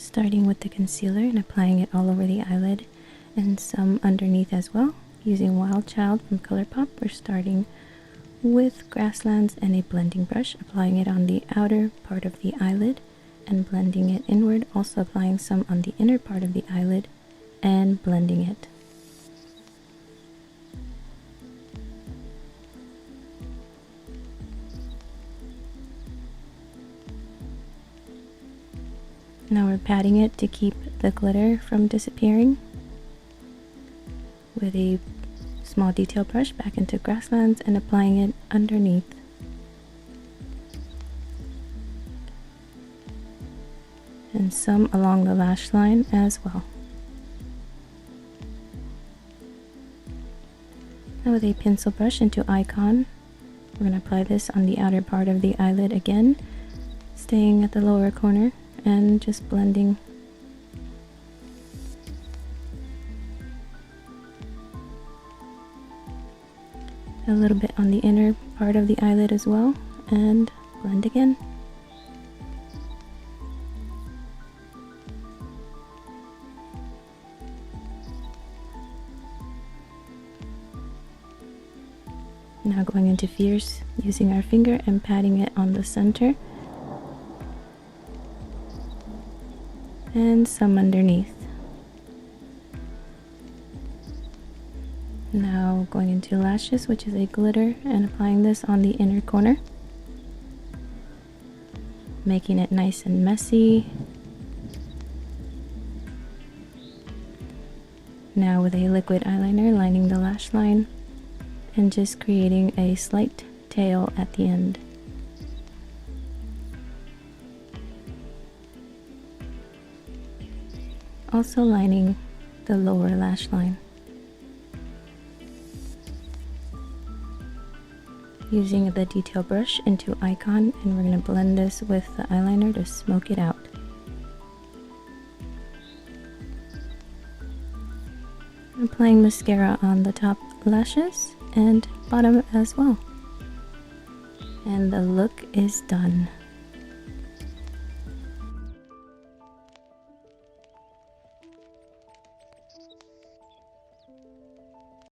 starting with the concealer and applying it all over the eyelid and some underneath as well. Using Wild Child from Colourpop, we're starting with Grasslands and a blending brush, applying it on the outer part of the eyelid and blending it inward, also applying some on the inner part of the eyelid and blending it. Now we're patting it to keep the glitter from disappearing with a small detail brush back into Grasslands and applying it underneath. And some along the lash line as well. Now with a pencil brush into Icon, we're going to apply this on the outer part of the eyelid again, staying at the lower corner and just blending. A little bit on the inner part of the eyelid as well, and blend again. Now going into Fierce, using our finger and patting it on the center. And some underneath. Now going into Lashes, which is a glitter, and applying this on the inner corner. Making it nice and messy. Now with a liquid eyeliner, lining the lash line and just creating a slight tail at the end. Also lining the lower lash line. Using the detail brush into Icon, and we're going to blend this with the eyeliner to smoke it out. Applying mascara on the top lashes and bottom as well. And the look is done.